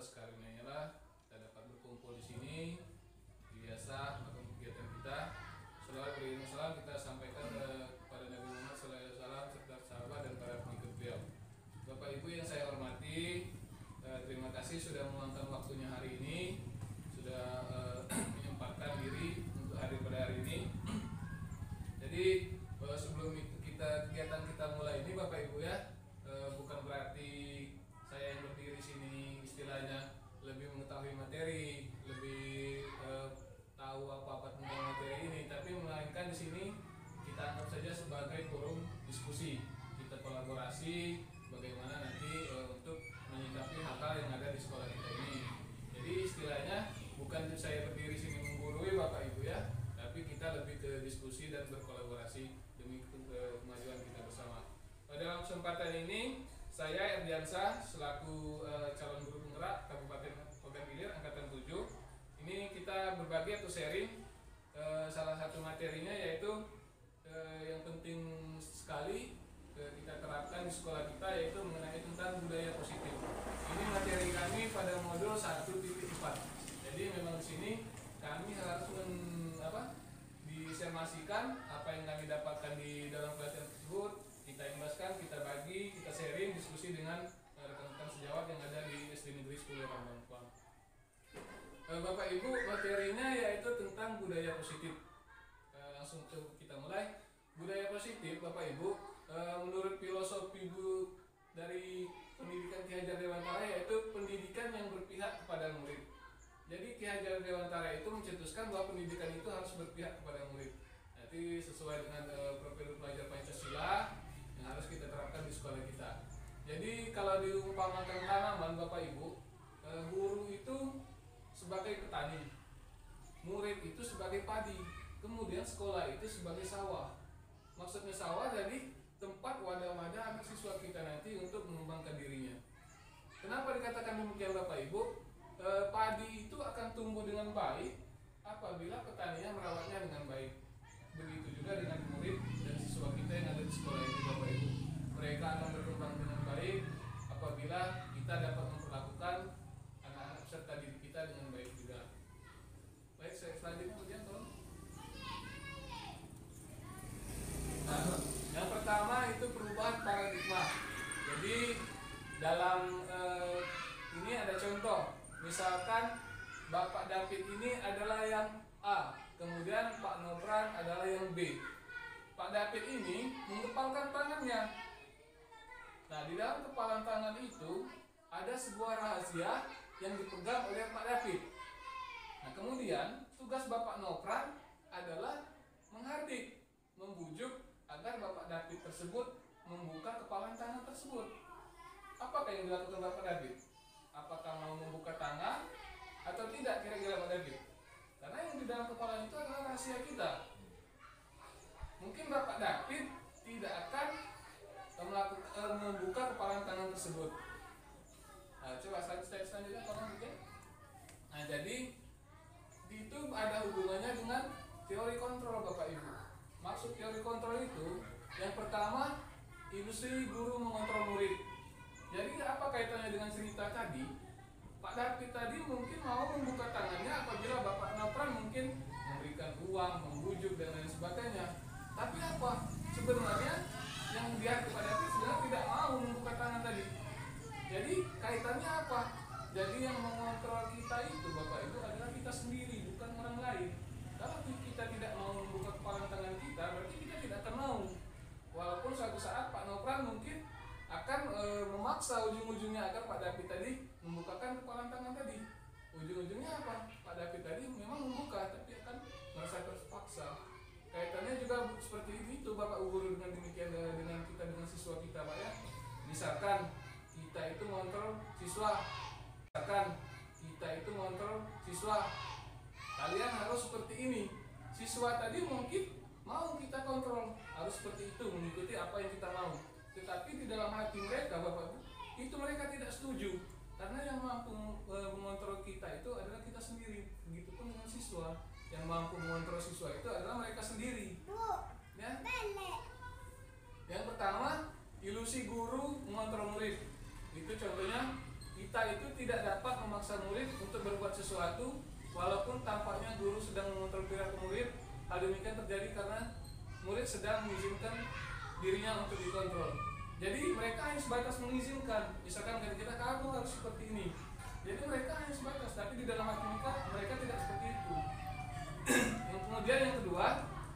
atas karunia-Nya kita dapat berkumpul di sini biasa melakukan kegiatan kita. Selawat beriring salam kita sampaikan kepada Nabi Muhammad SAW serta sahabat dan para pengikut beliau. Bapak Ibu yang saya hormati, terima kasih sudah meluangkan waktunya hari ini, sudah menyempatkan diri untuk hadir pada hari ini. Jadi sebelum itu kegiatan kita mulai ini Bapak Ibu ya, bukan berarti saya yang berdiri sini istilahnya lebih mengetahui materi, lebih tahu apa-apa tentang materi ini, tapi melainkan di sini kita anggap saja sebagai forum diskusi, kita kolaborasi bagaimana nanti untuk menyikapi hal-hal yang ada di sekolah kita ini. Jadi istilahnya bukan saya berdiri sini menggurui Bapak Ibu ya, tapi kita lebih ke diskusi dan berkolaborasi demi kemajuan kita bersama. Pada kesempatan ini saya Erdiansa selaku calon guru penggerak Kabupaten Ogan Ilir angkatan 7. Ini kita berbagi atau sharing salah satu materinya yaitu yang penting sekali kita terapkan di sekolah kita, yaitu mengenai tentang budaya positif. Ini materi kami pada modul 1.4. Jadi memang di sini kami harus disermasikan apa yang kami dapatkan di dalam pelatihan tersebut, kita imbaskan, kita bagi, kita sharing, diskusi dengan rekan-rekan sejawat yang ada di SD Negeri 10 Rambangkuang. Bapak Ibu, materinya yaitu tentang budaya positif. Langsung kita mulai. Budaya positif Bapak Ibu, menurut filosofi dari pendidikan Ki Hajar Dewantara, yaitu pendidikan yang berpihak kepada murid. Jadi Ki Hajar Dewantara itu mencetuskan bahwa pendidikan itu harus berpihak kepada murid. Nanti sesuai dengan profil pelajar Pancasila yang harus kita terapkan di sekolah kita. Jadi kalau diumpamakan tanaman Bapak Ibu, guru itu sebagai petani, murid itu sebagai padi, kemudian sekolah itu sebagai sawah. Maksudnya sawah jadi tempat wadah-wadah anak siswa kita nanti untuk mengembangkan dirinya. Kenapa dikatakan demikian Bapak Ibu? Padi itu akan tumbuh dengan baik apabila petaninya merawatnya dengan baik. Begitu juga dengan murid dan siswa kita yang ada di sekolah ini Bapak Ibu. Mereka akan berkembang dengan baik apabila kita dapat memperlakukan anak-anak peserta didik kita dengan baik juga. Baik, saya selanjutnya kemudian tolong. Nah, yang pertama itu perubahan paradigma. Jadi dalam ini ada contoh. Misalkan Bapak David ini adalah yang A, kemudian Pak Nopran adalah yang B. Pak David ini mengepalkan tangannya. Nah, di dalam kepalan tangan itu ada sebuah rahasia yang dipegang oleh Pak David. Nah, kemudian tugas Bapak Nopran adalah menghardik, membujuk agar Bapak David tersebut membuka kepalan tangan tersebut. Apakah yang dilakukan Bapak David? Apakah mau membuka tangan atau tidak kira-kira Pak David? Karena yang di dalam kepala itu adalah rahasia kita. Mungkin Bapak David tidak akan membuka kepalan tangan tersebut. Nah, coba slide selanjutnya tolong mungkin. Nah, jadi itu ada hubungannya dengan teori kontrol Bapak Ibu. Maksud teori kontrol itu yang pertama, ilusi guru mengontrol murid. Jadi apa kaitannya dengan cerita tadi? Pak David tadi mungkin mau membuka tangannya apabila Bapak Nopran mungkin memberikan uang, membujuk dan lain sebagainya. Tapi apa? Sebenarnya yang dia kepada David sebenarnya tidak mau membuka tangan tadi. Jadi kaitannya apa? Jadi yang mengontrol kita itu Bapak Ibu adalah kita sendiri, bukan orang lain. Kalau kita tidak mau membuka kepala tangan kita, berarti kita tidak akan mau. Walaupun suatu saat Pak Nopran mungkin akan memaksa ujung-ujungnya agar Pak David tadi membukakan kepala tangan tadi. Ujung-ujungnya apa? Pak David tadi memang membuka, tapi akan merasa terpaksa. Kaitannya juga seperti itu Bapak Guru dengan demikian dengan kita dengan siswa kita Pak ya. Misalkan kita itu ngontrol siswa, kalian harus seperti ini. Siswa tadi mungkin mau kita kontrol, harus seperti itu, mengikuti apa yang kita mau. Tetapi di dalam hati mereka Bapak itu mereka tidak setuju. Karena yang mampu mengontrol kita itu adalah kita sendiri. Begitupun dengan siswa. Yang mampu mengontrol siswa itu adalah mereka sendiri. Ya? Yang pertama, ilusi guru mengontrol murid. Itu contohnya kita itu tidak dapat memaksa murid untuk berbuat sesuatu walaupun tampaknya guru sedang mengontrol perilaku murid. Hal demikian terjadi karena murid sedang mengizinkan dirinya untuk dikontrol. Jadi mereka hanya sebatas mengizinkan, misalkan kata kita kamu harus seperti ini. Jadi mereka hanya sebatas, tapi di dalam hati mereka tidak seperti itu. Yang kemudian yang kedua,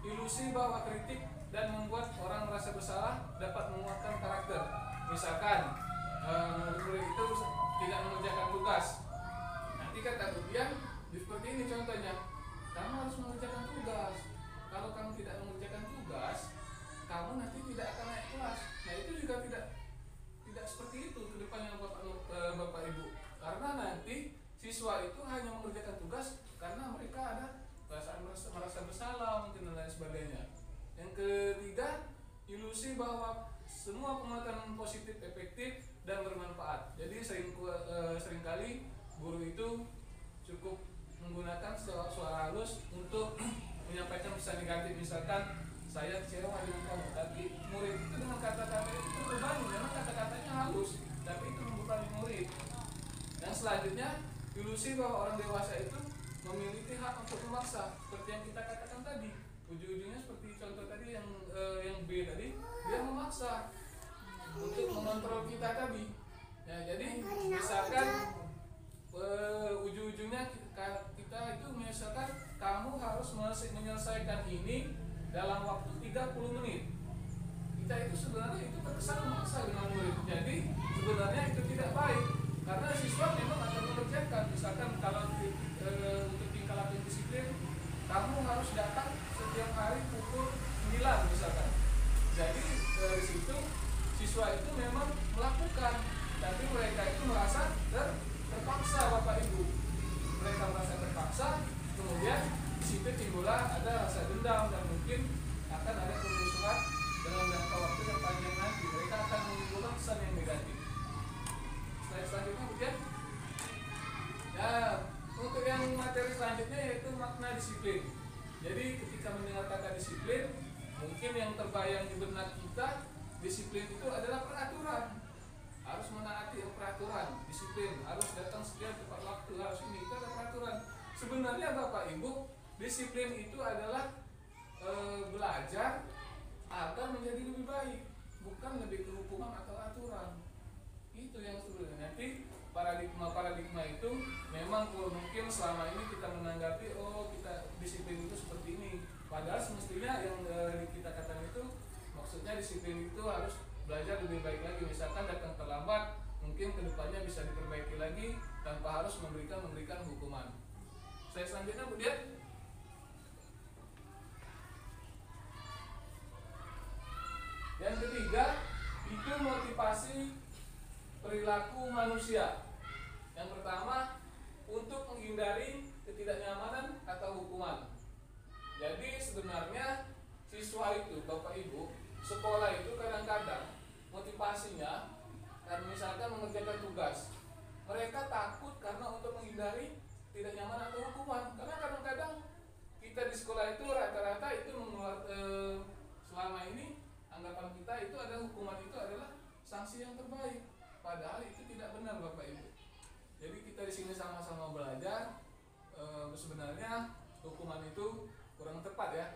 ilusi bahwa kritik dan membuat orang merasa bersalah dapat menguatkan karakter. Misalkan murid itu tidak mengerjakan tugas. Nanti kata kemudian seperti ini contohnya, kamu harus mengerjakan tugas. Kalau kamu tidak mengerjakan tugas, kamu nanti tidak akan naik kelas. Nah itu juga tidak seperti itu ke depannya Bapak Ibu. Karena nanti siswa itu hanya mengerjakan tugas karena mereka ada merasa bersalah mungkin dan lain sebagainya. Yang ketiga, ilusi bahwa semua penguatan positif efektif dan bermanfaat. Jadi seringkali guru itu cukup menggunakan suara halus untuk menyampaikan pesan negatif. Misalkan saya kecewa dengan kamu, tapi murid itu dengan kata-kata itu terbebani, memang kata-katanya halus, tapi itu membebani murid. Yang selanjutnya, ilusi bahwa orang dewasa itu memiliki hak untuk memaksa, seperti yang kita katakan tadi. Ujung-ujungnya seperti contoh tadi yang B tadi, dia memaksa untuk mengontrol kita tadi. Ya, jadi misalkan ujung-ujungnya kita itu misalkan kamu harus menyelesaikan ini dalam waktu 30 menit. Kita itu sebenarnya itu terkesan memaksa dengan murid. Jadi sebenarnya itu tidak baik karena siswa memang akan mengerjakan. Misalkan kalau untuk tingkah laku disiplin, kamu harus datang setiap hari pukul 9 misalkan. Jadi dari situ siswa itu memang melakukan, tapi mereka itu merasa terpaksa Bapak Ibu. Mereka merasa terpaksa, kemudian di situ timbullah ada rasa dendam dan mungkin akan ada permusuhan dalam jangka waktu yang panjang nanti. Mereka akan menimbulkan kesan yang negatif. Selanjutnya kemudian ya, untuk yang materi selanjutnya yaitu makna disiplin. Jadi ketika mendengar kata disiplin, mungkin yang terbayang di benak kita, disiplin itu adalah peraturan. Harus menaati peraturan, disiplin, harus datang sekian tepat waktu, harus ini, itu ada peraturan. Sebenarnya Bapak Ibu, disiplin itu adalah belajar agar menjadi lebih baik, bukan lebih ke hukuman atau aturan. Itu yang sebenarnya. Nanti paradigma itu memang mungkin selama ini kita menanggapi kita disiplin itu seperti ini. Padahal semestinya yang kita katakan itu maksudnya disiplin itu harus belajar lebih baik lagi. Misalkan datang terlambat, mungkin kedepannya bisa diperbaiki lagi tanpa harus memberikan hukuman. Saya selanjutnya kemudian yang ketiga itu motivasi perilaku manusia. Yang pertama, untuk menghindari ketidaknyamanan atau hukuman. Jadi sebenarnya siswa itu, Bapak Ibu, sekolah itu kadang-kadang motivasinya dan misalkan mengerjakan tugas, mereka takut karena untuk menghindari tidak nyaman atau hukuman. Karena kadang-kadang kita di sekolah itu rata-rata itu selama ini anggapan kita itu ada hukuman itu adalah sanksi yang terbaik. Padahal itu tidak benar Bapak Ibu. Jadi kita di sini sama-sama belajar. Sebenarnya hukuman itu kurang tepat ya.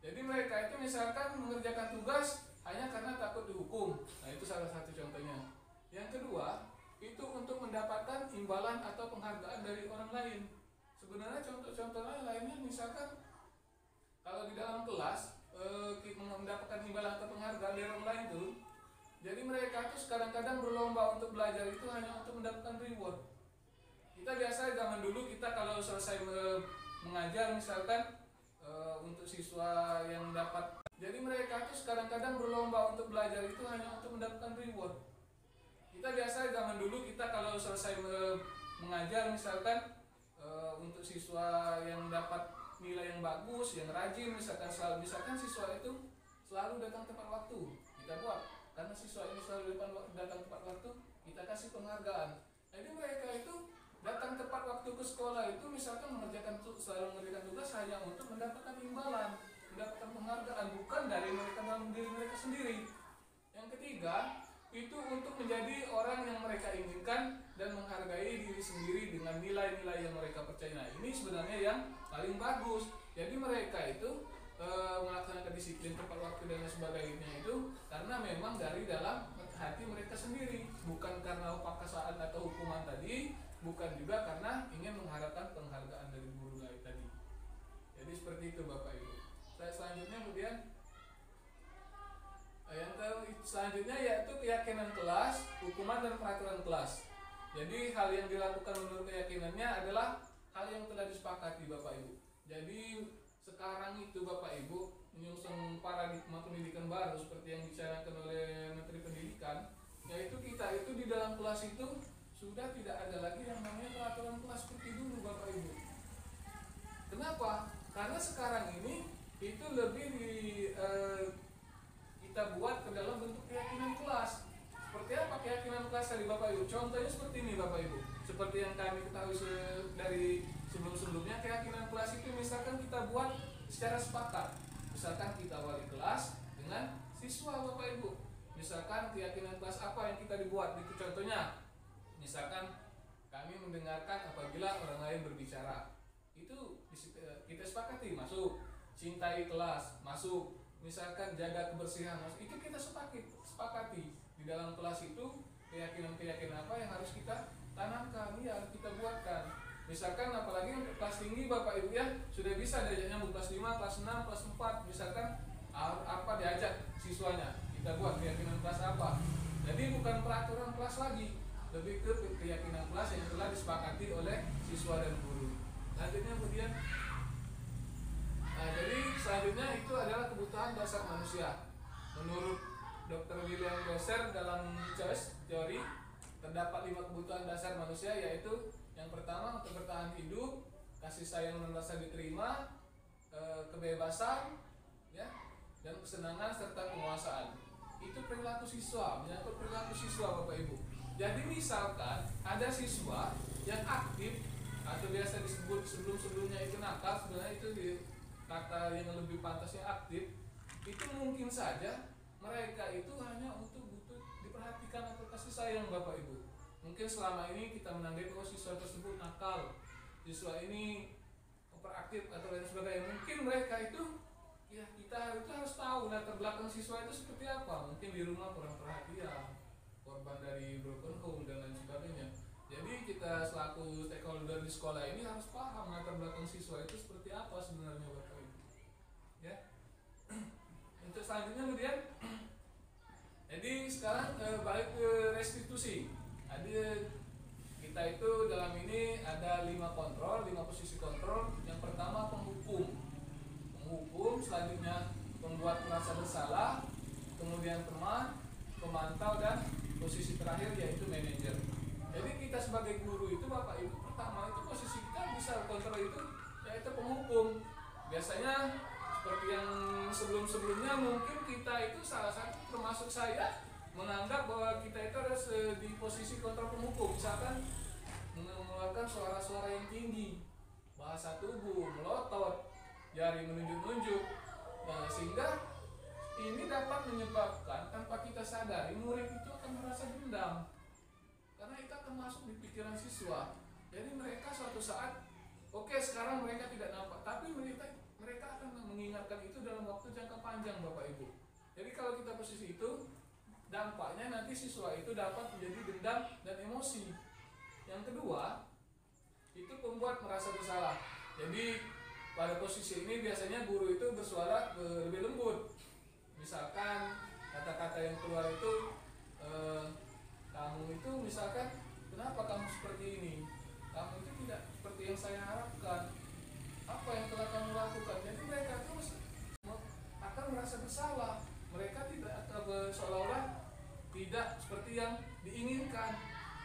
Jadi mereka itu misalkan mengerjakan tugas hanya karena takut dihukum. Nah itu salah satu contohnya. Yang kedua, itu untuk mendapatkan imbalan atau penghargaan dari orang lain. Sebenarnya contoh-contoh lainnya misalkan kalau di dalam kelas kita mendapatkan imbalan atau penghargaan dari orang lain tuh, jadi mereka tuh kadang-kadang berlomba untuk belajar itu hanya untuk mendapatkan reward. Kita biasa zaman dulu kita kalau selesai mengajar misalkan untuk siswa yang dapat, jadi mereka tuh kadang-kadang berlomba untuk belajar itu hanya untuk mendapatkan reward. Kita biasa zaman dulu kita kalau selesai mengajar misalkan untuk siswa yang dapat nilai yang bagus, yang rajin misalkan siswa itu selalu datang tepat waktu, kita buat karena siswa ini selalu datang tepat waktu, kita kasih penghargaan. Jadi mereka itu datang tepat waktu ke sekolah itu misalkan selalu mengerjakan tugas hanya untuk mendapatkan imbalan, mendapatkan penghargaan, bukan dari mereka dalam diri mereka sendiri. Yang ketiga, itu untuk menjadi orang yang mereka inginkan dan menghargai diri sendiri dengan nilai-nilai yang mereka percaya. Nah, ini sebenarnya yang paling bagus. Jadi mereka itu melaksanakan disiplin tepat waktu dan sebagainya itu karena memang dari dalam hati mereka sendiri, bukan karena paksaan atau hukuman tadi, bukan juga karena ingin mengharapkan penghargaan dari guru lain tadi. Jadi seperti itu Bapak Ibu. Selanjutnya kemudian yang selanjutnya yaitu keyakinan kelas, hukuman dan peraturan kelas. Jadi hal yang dilakukan menurut keyakinannya adalah hal yang telah disepakati Bapak Ibu. Jadi sekarang itu Bapak Ibu menyusun paradigma pendidikan baru seperti yang dicanakan oleh Menteri Pendidikan, yaitu kita itu di dalam kelas itu sudah tidak ada lagi yang namanya peraturan kelas seperti dulu Bapak Ibu. Kenapa? Karena sekarang ini itu lebih kita buat ke dalam bentuk keyakinan kelas. Seperti apa keyakinan kelas tadi Bapak Ibu? Contohnya seperti ini Bapak Ibu. Seperti yang kami ketahui dari sebelum-sebelumnya, keyakinan kelas itu misalkan kita buat secara sepakat. Misalkan kita wali kelas dengan siswa Bapak Ibu. Misalkan keyakinan kelas apa yang kita dibuat? Itu contohnya. Misalkan kami mendengarkan apabila orang lain berbicara. Itu kita sepakati masuk. Cintai kelas masuk. Misalkan jaga kebersihan masuk. Itu kita sepakati. Di dalam kelas itu keyakinan-keyakinan apa yang harus kita tanamkan, ya harus kita buatkan. Misalkan apalagi untuk kelas tinggi Bapak Ibu ya, sudah bisa diajak nyambung kelas 5, kelas 6, kelas 4. Misalkan apa diajak siswanya, kita buat keyakinan kelas apa. Jadi bukan peraturan kelas lagi, lebih ke keyakinan kelas yang telah disepakati oleh siswa dan guru. Selanjutnya kemudian jadi selanjutnya itu adalah kebutuhan dasar manusia. Menurut Dr. William Glasser dalam Choice Theory terdapat 5 kebutuhan dasar manusia, yaitu yang pertama untuk bertahan hidup, kasih sayang dan rasa diterima, kebebasan, ya, dan kesenangan serta penguasaan. Itu perilaku siswa, menyangkut perilaku siswa Bapak Ibu. Jadi misalkan ada siswa yang aktif atau biasa disebut sebelum-sebelumnya itu nakal, sebenarnya itu kata yang lebih pantasnya aktif, itu mungkin saja mereka itu hanya untuk butuh diperhatikan atau kasih sayang Bapak Ibu. Mungkin selama ini kita menanggap bahwa siswa tersebut nakal, siswa ini overaktif atau lain sebagainya. Mungkin mereka itu, ya kita itu harus tahu latar belakang siswa itu seperti apa. Mungkin di rumah kurang perhatian, korban dari broken home dan lain sebagainya. Jadi kita selaku stakeholder di sekolah ini harus paham latar belakang siswa itu seperti apa sebenarnya Bapak Ibu. Ya. Untuk selanjutnya kemudian, jadi sekarang balik ke restitusi. Jadi kita itu dalam ini ada 5 kontrol, 5 posisi kontrol. Yang pertama penghukum, selanjutnya pembuat merasa bersalah, kemudian teman, pemantau, dan posisi terakhir yaitu manajer. Jadi kita sebagai guru itu Bapak Ibu, pertama itu posisi kita bisa kontrol itu yaitu penghukum. Biasanya seperti yang sebelum-sebelumnya mungkin kita itu salah satu termasuk saya menganggap bahwa kita itu harus di posisi kontrol penghukum. Misalkan mengeluarkan suara-suara yang tinggi, bahasa tubuh, melotot, jari menunjuk-nunjuk, sehingga ini dapat menyebabkan tanpa kita sadari murid itu akan merasa dendam karena itu akan masuk di pikiran siswa. Jadi mereka suatu saat sekarang mereka tidak nampak, tapi mereka akan mengingatkan itu dalam waktu jangka panjang Bapak Ibu. Jadi kalau kita posisi itu, dampaknya nanti siswa itu dapat menjadi dendam dan emosi. Yang kedua, itu pembuat merasa bersalah. Jadi pada posisi ini biasanya guru itu bersuara lebih lembut. Misalkan kata-kata yang keluar itu, kamu itu misalkan, kenapa kamu seperti ini? Kamu itu tidak seperti yang saya harapkan. Apa yang telah kamu lakukan? Jadi mereka itu akan merasa bersalah. Mereka tidak seolah-olah tidak seperti yang diinginkan.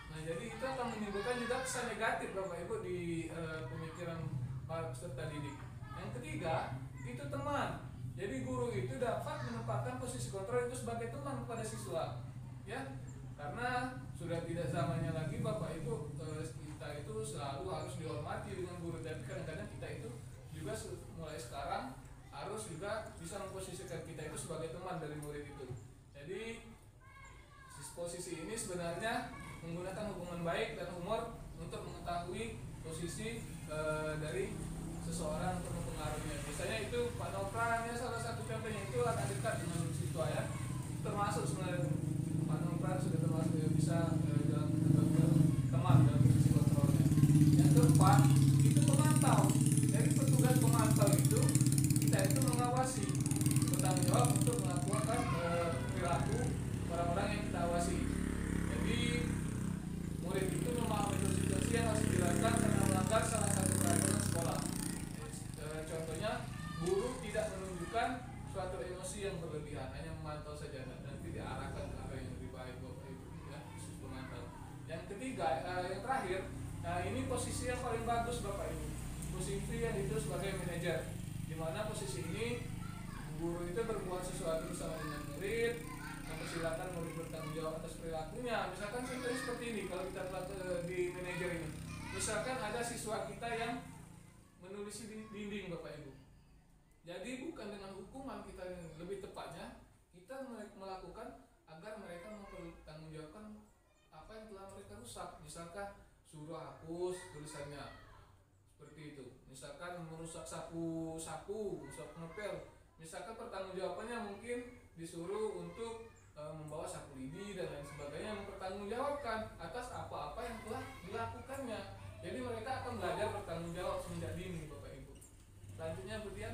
Nah, jadi itu akan menimbulkan juga kesan negatif Bapak Ibu di pemikiran para peserta didik. Yang ketiga, itu teman. Jadi guru itu dapat menempatkan posisi kontrol itu sebagai teman kepada siswa. Ya, karena sudah tidak zamannya lagi Bapak Ibu, kita itu selalu harus dihormati dengan guru, dan kadang-kadang kita itu juga mulai sekarang harus juga bisa memposisikan kita itu sebagai teman dari murid itu. Jadi posisi ini sebenarnya menggunakan hubungan baik dan humor untuk mengetahui posisi dari seseorang untuk mempengaruhinya. Misalnya itu Pak Nopra, salah satu contohnya itu akan dekat dengan siswa ya, termasuk sebenarnya Pak Nopra sudah termasuk bisa dalam teman dalam posisi kontrolnya. Yang keempat itu pemantau. Jadi petugas pemantau itu kita itu mengawasi, bertanggung jawab untuk melakukan perilaku orang-orang yang kita awasi. Jadi murid itu memahami konsekuensi yang harus dilakukan karena melanggar salah satu peraturan sekolah. Contohnya, guru tidak menunjukkan suatu emosi yang berlebihan, hanya memantau saja dan nanti diarahkan ke arah yang lebih baik, Bapak Ibu ya, khusus pemantau. Yang ketiga, yang terakhir, ini posisi yang paling bagus Bapak Ibu. Posisi yang itu sebagai manajer, di mana posisi ini guru itu berbuat sesuatu bersama dengan murid, mempersilakan murid bertanggung jawab atas perilakunya. Misalkan contohnya seperti ini, kalau kita di manajer ini, misalkan ada siswa kita yang menulis di dinding Bapak Ibu. Jadi bukan dengan hukuman kita, lebih tepatnya kita melakukan agar mereka mempertanggungjawabkan apa yang telah mereka rusak. Misalkan suruh hapus tulisannya, seperti itu. Misalkan merusak sapu, rusak ngepel. Misalkan pertanggungjawabannya mungkin disuruh untuk membawa sapu lidi dan lain sebagainya, mempertanggungjawabkan atas apa-apa yang telah dilakukannya. Jadi mereka akan belajar bertanggung jawab semenjak dini Bapak Ibu. Selanjutnya kemudian,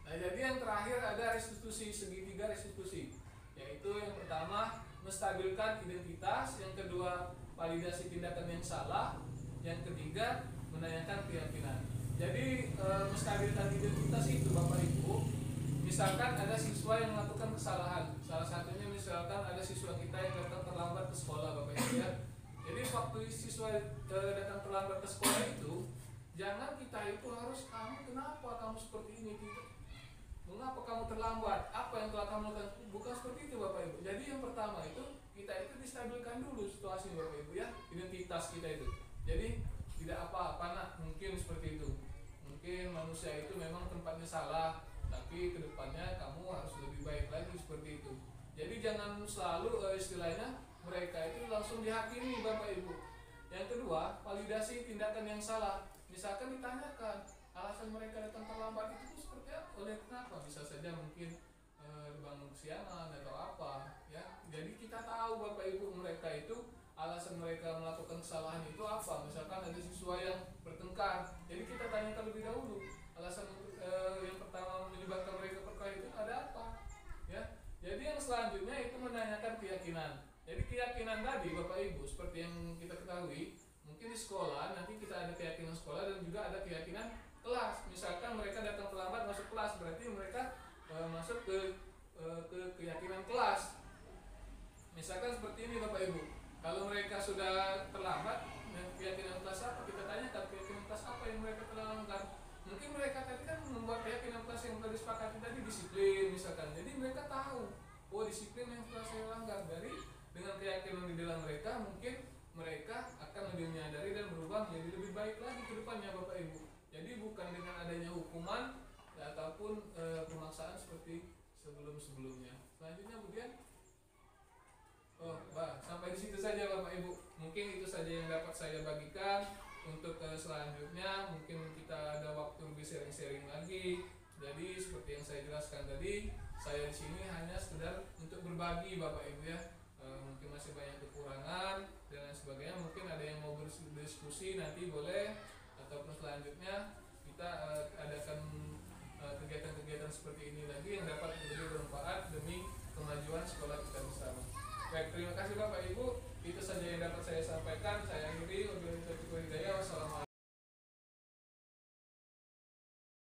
nah jadi yang terakhir ada restitusi, segitiga restitusi, yaitu yang pertama menstabilkan identitas, yang kedua validasi tindakan yang salah, yang ketiga menanyakan keyakinan. Jadi menstabilkan identitas itu Bapak Ibu, misalkan ada siswa yang melakukan kesalahan, salah satunya misalkan ada siswa kita yang datang terlambat ke sekolah Bapak Ibu ya. Jadi waktu siswa datang terlambat ke sekolah itu, jangan kita itu harus, kamu kenapa kamu seperti ini, mengapa kamu terlambat, apa yang telah kamu lakukan, bukan seperti itu Bapak Ibu. Jadi yang pertama itu kita itu distabilkan dulu situasi Bapak Ibu ya, identitas kita itu. Jadi tidak apa-apa nak, mungkin seperti itu, mungkin manusia itu memang tempatnya salah, tapi kedepannya kamu harus lebih baik lagi, seperti itu. Jadi jangan selalu istilahnya mereka itu langsung dihakimi Bapak Ibu. Yang kedua, validasi tindakan yang salah. Misalkan ditanyakan alasan mereka datang terlambat itu seperti apa, oleh kenapa, bisa saja mungkin bangun kesiangan atau apa ya. Jadi kita tahu Bapak Ibu mereka itu alasan mereka melakukan kesalahan itu apa. Misalkan ada siswa yang bertengkar, jadi kita tanyakan lebih dahulu alasan yang pertama menyebabkan mereka perkara itu ada apa ya. Jadi yang selanjutnya itu menanyakan keyakinan. Jadi keyakinan tadi Bapak Ibu seperti yang kita ketahui, mungkin di sekolah nanti kita ada keyakinan sekolah dan juga ada keyakinan kelas. Misalkan mereka datang terlambat masuk kelas, berarti mereka masuk ke keyakinan kelas. Misalkan seperti ini Bapak Ibu, kalau mereka sudah terlambat, keyakinan kelas apa? Kita tanyakan keyakinan kelas apa yang mereka telah langgar. Mungkin mereka tadi kan membuat keyakinan kelas yang telah disepakati tadi disiplin misalkan. Jadi mereka tahu, oh disiplin yang telah saya langgar. Dari dengan keyakinan di dalam mereka, mungkin mereka akan lebih menyadari dan berubah menjadi lebih baik lagi ke depannya Bapak Ibu. Jadi bukan dengan adanya hukuman ataupun pemaksaan seperti sebelum-sebelumnya. Selanjutnya kemudian, sampai di situ saja Bapak Ibu. Mungkin itu saja yang dapat saya bagikan. Untuk selanjutnya mungkin kita ada waktu lebih sharing-sharing lagi. Jadi seperti yang saya jelaskan tadi, saya di sini hanya sekedar untuk berbagi Bapak Ibu ya. Mungkin masih banyak kekurangan dan lain sebagainya. Mungkin ada yang mau berdiskusi nanti boleh, ataupun selanjutnya kita adakan kegiatan-kegiatan seperti ini lagi yang dapat lebih bermanfaat demi kemajuan sekolah kita bersama. Baik, terima kasih Bapak Ibu. Itu saja yang dapat saya sampaikan. Saya